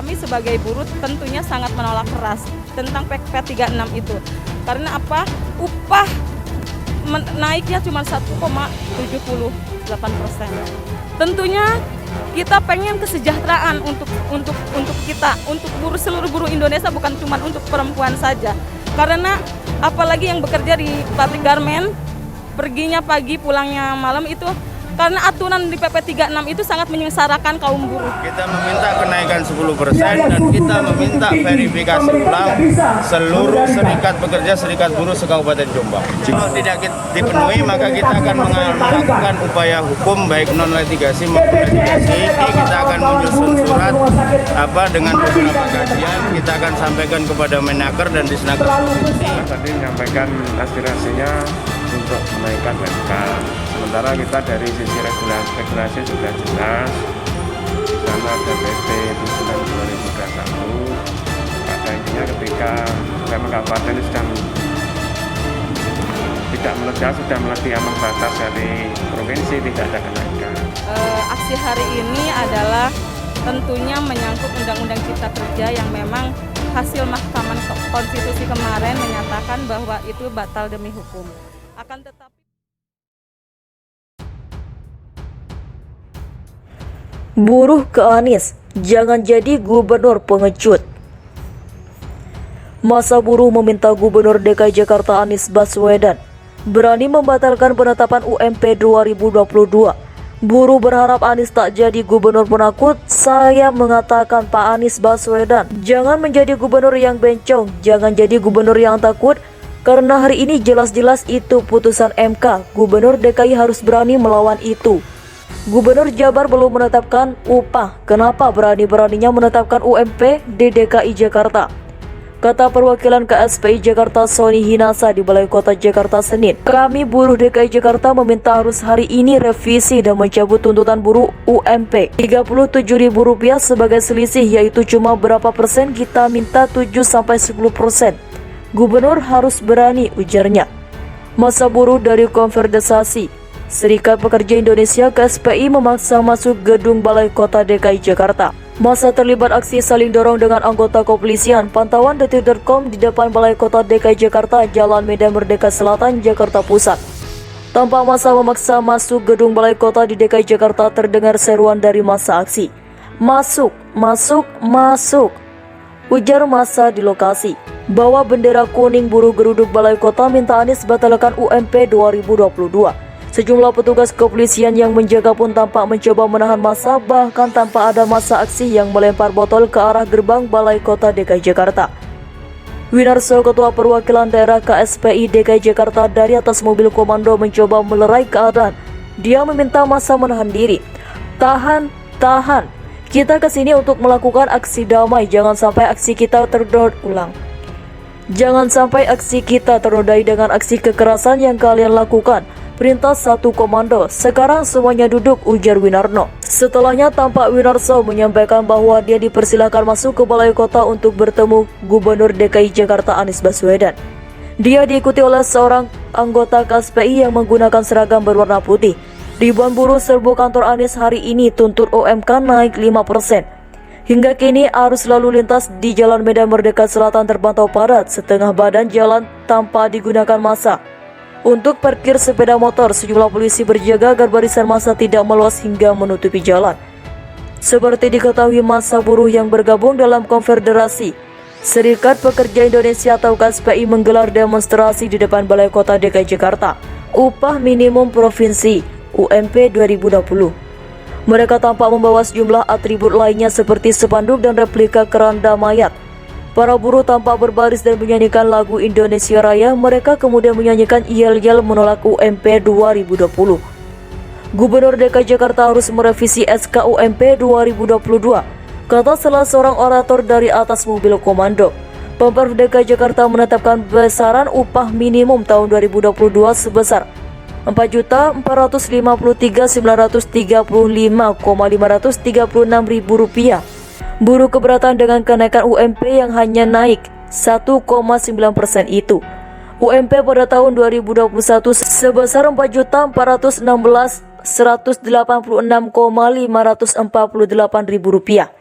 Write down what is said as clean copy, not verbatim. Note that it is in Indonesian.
Kami sebagai buruh tentunya sangat menolak keras tentang PP 36 itu. Karena apa? Upah naiknya cuma 1,78%. Tentunya kita pengen kesejahteraan untuk kita, untuk buruh, seluruh buruh Indonesia, bukan cuma untuk perempuan saja. Karena apalagi yang bekerja di pabrik garmen, perginya pagi pulangnya malam itu, karena aturan di PP 36 itu sangat menyengsarakan kaum buruh. Kita meminta kenaikan 10% dan kita meminta verifikasi ulang seluruh serikat pekerja, serikat buruh se-Kabupaten Jombang. Jika tidak dipenuhi, maka kita akan melakukan upaya hukum baik non-litigasi maupun litigasi. Kita akan menyusun surat dengan beberapa kajian. Kita akan sampaikan kepada Menaker dan Disnaker Provinsi. Tadi menyampaikan aspirasinya untuk menaikkan UMK. Sementara kita dari sisi regulasi sudah jelas. Di sana ada PP 7/2021. Pada intinya ketika Kabupaten ini sedang tidak meledak, sudah melebihi ambang batas dari provinsi, tidak ada kenaikan. Aksi hari ini adalah tentunya menyangkut Undang-Undang Cipta Kerja yang memang hasil Mahkamah Konstitusi kemarin menyatakan bahwa itu batal demi hukum. Akan tetapi buruh ke Anies, jangan jadi gubernur pengecut. Masa buruh meminta Gubernur DKI Jakarta Anies Baswedan berani membatalkan penetapan UMP 2022. Buruh berharap Anies tak jadi gubernur penakut. Saya mengatakan Pak Anies Baswedan, jangan menjadi gubernur yang bencong, jangan jadi gubernur yang takut. Karena hari ini jelas-jelas itu putusan MK, Gubernur DKI harus berani melawan itu. Gubernur Jabar belum menetapkan upah, kenapa berani-beraninya menetapkan UMP di DKI Jakarta? Kata perwakilan KSPI Jakarta Sony Hinasa di Balai Kota Jakarta Senin, kami buruh DKI Jakarta meminta harus hari ini revisi dan mencabut tuntutan buruh UMP Rp37.000 sebagai selisih, yaitu cuma berapa persen, kita minta 7-10%. Gubernur harus berani, ujarnya. Masa buruh dari Konfederasi Serikat Pekerja Indonesia KSPI memaksa masuk gedung Balai Kota DKI Jakarta. Masa terlibat aksi saling dorong dengan anggota kepolisian. Pantauan detik.com di depan Balai Kota DKI Jakarta, Jalan Medan Merdeka Selatan, Jakarta Pusat. Tampak masa memaksa masuk gedung Balai Kota di DKI Jakarta, terdengar seruan dari masa aksi. Masuk, masuk, masuk, ujar masa di lokasi. Bawa bendera kuning, buruh geruduk Balai Kota minta Anies batalkan UMP 2022. Sejumlah petugas kepolisian yang menjaga pun tampak mencoba menahan massa, bahkan tanpa ada massa aksi yang melempar botol ke arah gerbang Balai Kota DKI Jakarta. Winarso, ketua perwakilan daerah KSPI DKI Jakarta, dari atas mobil komando mencoba melerai keadaan. Dia meminta massa menahan diri. Tahan, tahan. Kita kesini untuk melakukan aksi damai, jangan sampai aksi kita ulang. Jangan sampai aksi kita ternodai dengan aksi kekerasan yang kalian lakukan. Perintah satu komando, sekarang semuanya duduk, ujar Winarno. Setelahnya tampak Winarso menyampaikan bahwa dia dipersilakan masuk ke Balai Kota untuk bertemu Gubernur DKI Jakarta Anies Baswedan. Dia diikuti oleh seorang anggota KSPI yang menggunakan seragam berwarna putih. Ribuan buruh serbu kantor Anies hari ini tuntut UMK naik 5%. Hingga kini arus lalu lintas di Jalan Medan Merdeka Selatan terpantau padat, setengah badan jalan tanpa digunakan massa. Untuk parkir sepeda motor, sejumlah polisi berjaga agar barisan massa tidak meluas hingga menutupi jalan. Seperti diketahui massa buruh yang bergabung dalam Konfederasi Serikat Pekerja Indonesia atau KSPI menggelar demonstrasi di depan Balai Kota DKI Jakarta. Upah minimum provinsi UMP 2020. Mereka tampak membawa sejumlah atribut lainnya seperti spanduk dan replika keranda mayat. Para buruh tampak berbaris dan menyanyikan lagu Indonesia Raya. Mereka kemudian menyanyikan yel-yel menolak UMP 2020. Gubernur DKI Jakarta harus merevisi SK UMP 2022, kata salah seorang orator dari atas mobil komando. Pemprov DKI Jakarta menetapkan besaran upah minimum tahun 2022 sebesar Rp4.935.536.000. Buruh keberatan dengan kenaikan UMP yang hanya naik 1,9% itu. UMP pada tahun 2021 sebesar Rp4.416.186,548.000.